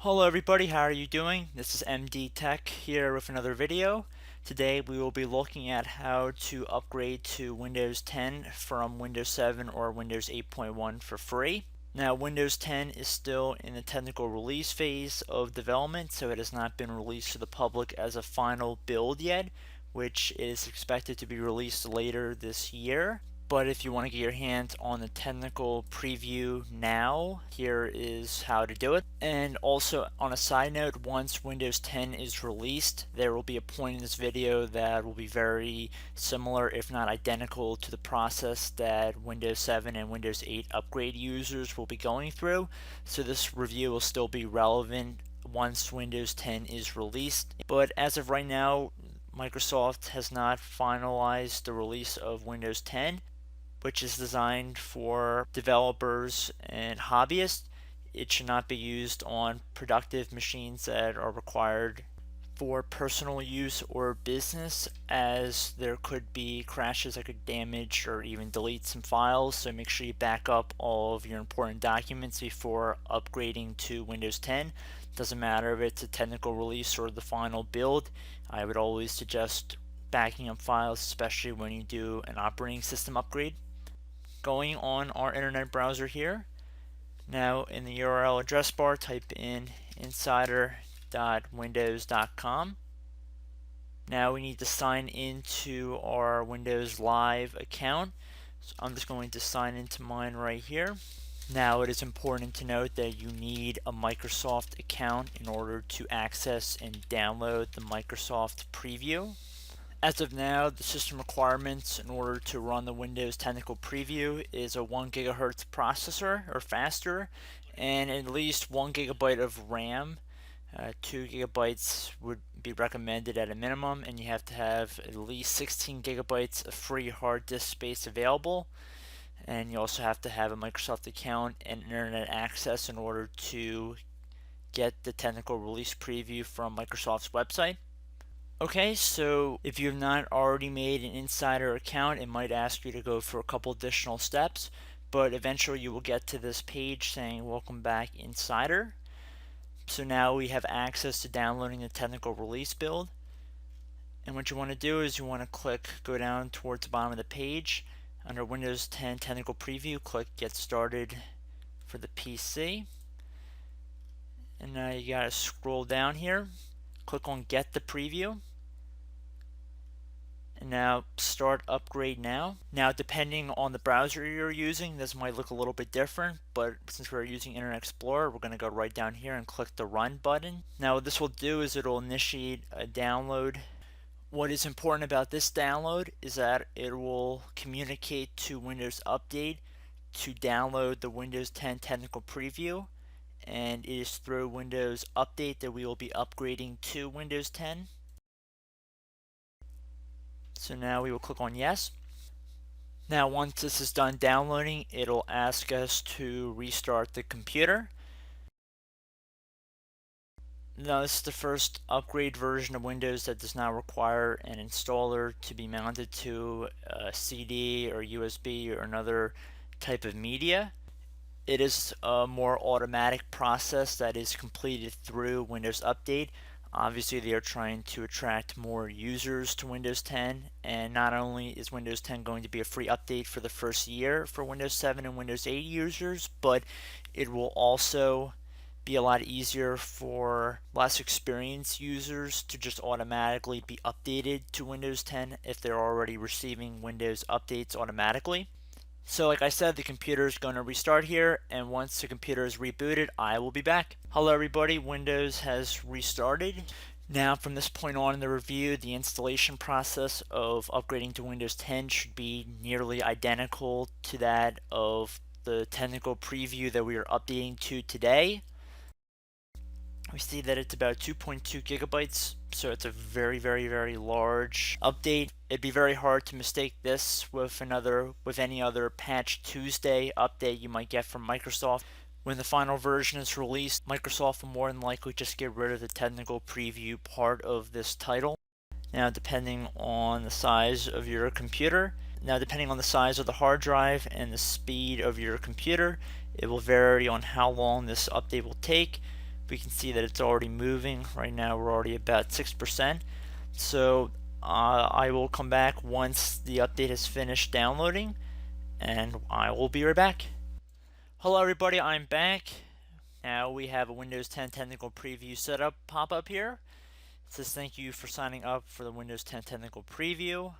Hello everybody, how are you doing? This is MD Tech here with another video. Today we will be looking at how to upgrade to Windows 10 from Windows 7 or Windows 8.1 for free. Now Windows 10 is still in the technical release phase of development, so it has not been released to the public as a final build yet, which is expected to be released later this year. But if you want to get your hands on the technical preview now, here is how to do it. And also on a side note, once Windows 10 is released, there will be a point in this video that will be very similar, if not identical, to the process that Windows 7 and Windows 8 upgrade users will be going through. So this review will still be relevant once Windows 10 is released. But as of right now, Microsoft has not finalized the release of Windows 10, which is designed for developers and hobbyists. It should not be used on productive machines that are required for personal use or business, as there could be crashes that could damage or even delete some files. So make sure you back up all of your important documents before upgrading to Windows 10. Doesn't matter if it's a technical release or the final build. I would always suggest backing up files, especially when you do an operating system upgrade. Going on our internet browser here. Now in the URL address bar, type in insider.windows.com. Now we need to sign into our Windows Live account. So I'm just going to sign into mine right here. Now it is important to note that you need a Microsoft account in order to access and download the Microsoft Preview. As of now, the system requirements in order to run the Windows Technical Preview is a 1 gigahertz processor or faster, and at least 1 gigabyte of RAM. 2 gigabytes would be recommended at a minimum, and you have to have at least 16 gigabytes of free hard disk space available. And you also have to have a Microsoft account and internet access in order to get the technical release preview from Microsoft's website. Okay, so if you have not already made an insider account, it might ask you to go for a couple additional steps, but eventually you will get to this page saying welcome back insider. So now we have access to downloading the technical release build. And what you want to do is you want to go down towards the bottom of the page. Under Windows 10 Technical Preview, click Get Started for the PC. And now you got to scroll down here, click on Get the Preview. And now start upgrade now. Now depending on the browser you're using, this might look a little bit different, but since we're using Internet Explorer, we're going to go right down here and click the run button. Now what this will do is it'll initiate a download. What is important about this download is that it will communicate to Windows Update to download the Windows 10 Technical Preview, and it is through Windows Update that we will be upgrading to Windows 10. So now we will click on yes. Now once this is done downloading, it'll ask us to restart the computer. Now this is the first upgrade version of Windows that does not require an installer to be mounted to a CD or USB or another type of media. It is a more automatic process that is completed through Windows Update. Obviously they are trying to attract more users to Windows 10, and not only is Windows 10 going to be a free update for the first year for Windows 7 and Windows 8 users, but it will also be a lot easier for less experienced users to just automatically be updated to Windows 10 if they're already receiving Windows updates automatically. So like I said, the computer is going to restart here, and once the computer is rebooted, I will be back. Hello everybody, Windows has restarted. Now from this point on in the review, the installation process of upgrading to Windows 10 should be nearly identical to that of the technical preview that we are updating to today. We see that it's about 2.2 gigabytes, so it's a very, very, very large update. It'd be very hard to mistake this with any other Patch Tuesday update you might get from Microsoft. When the final version is released, Microsoft will more than likely just get rid of the technical preview part of this title. Now, depending on the size of your computer, depending on the size of the hard drive and the speed of your computer, it will vary on how long this update will take. we can see that it's already moving. Right now we're already about 6%. So I will come back once the update has finished downloading, and I will be right back. Hello everybody, I'm back. Now we have a Windows 10 Technical Preview setup pop up here. It says thank you for signing up for the Windows 10 Technical Preview.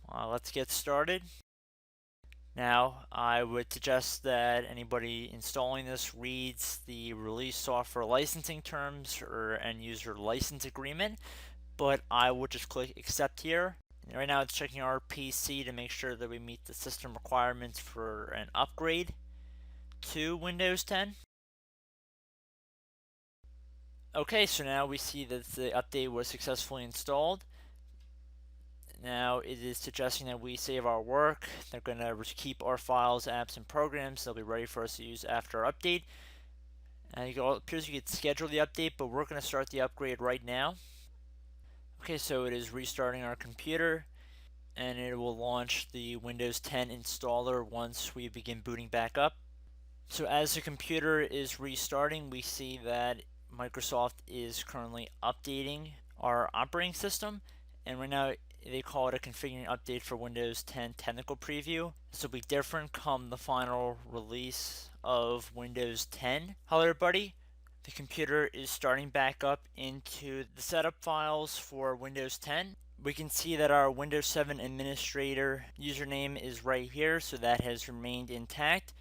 Let's get started. Now, I would suggest that anybody installing this reads the release software licensing terms or end user license agreement, but I would just click accept here. Right now it's checking our PC to make sure that we meet the system requirements for an upgrade to Windows 10. Okay, so now we see that the update was successfully installed. Now it is suggesting that we save our work. They're going to keep our files, apps, and programs. They'll be ready for us to use after our update. It appears you could schedule the update, but we're going to start the upgrade right now. Okay, so it is restarting our computer, and it will launch the Windows 10 installer once we begin booting back up. So as the computer is restarting, we see that Microsoft is currently updating our operating system, and right now they call it a configuring update for Windows 10 Technical Preview. This will be different come the final release of Windows 10. Hello everybody, the computer is starting back up into the setup files for Windows 10. We can see that our Windows 7 administrator username is right here, so that has remained intact.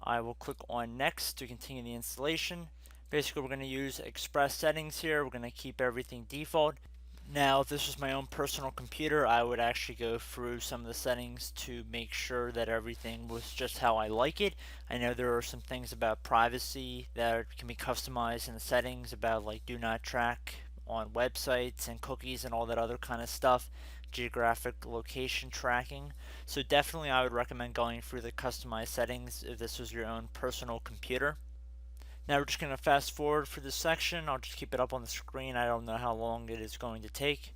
I will click on next to continue the installation. Basically, we're going to use express settings here. We're going to keep everything default. Now, if this was my own personal computer, I would actually go through some of the settings to make sure that everything was just how I like it. I know there are some things about privacy that can be customized in the settings about like do not track on websites and cookies and all that other kind of stuff, geographic location tracking. So definitely I would recommend going through the customized settings if this was your own personal computer. Now we're just going to fast forward for this section. I'll just keep it up on the screen. I don't know how long it is going to take.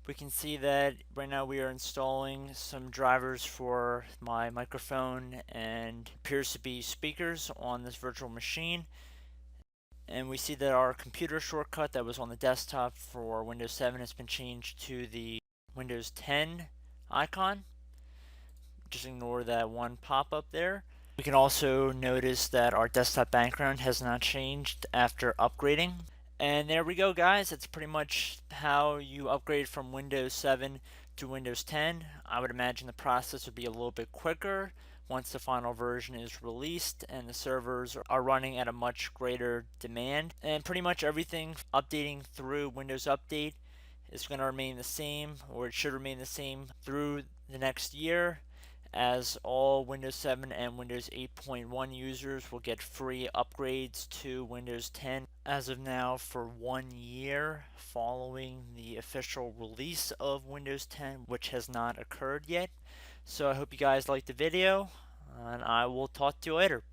We can see that right now we are installing some drivers for my microphone and appears to be speakers on this virtual machine. And we see that our computer shortcut that was on the desktop for Windows 7 has been changed to the Windows 10 icon. Just ignore that one pop-up there. We can also notice that our desktop background has not changed after upgrading. And there we go, guys. That's pretty much how you upgrade from Windows 7 to Windows 10. I would imagine the process would be a little bit quicker once the final version is released and the servers are running at a much greater demand. And pretty much everything updating through Windows Update is going to remain the same, or it should remain the same through the next year, as all Windows 7 and Windows 8.1 users will get free upgrades to Windows 10 as of now for 1 year following the official release of Windows 10, which has not occurred yet. So I hope you guys liked the video, and I will talk to you later.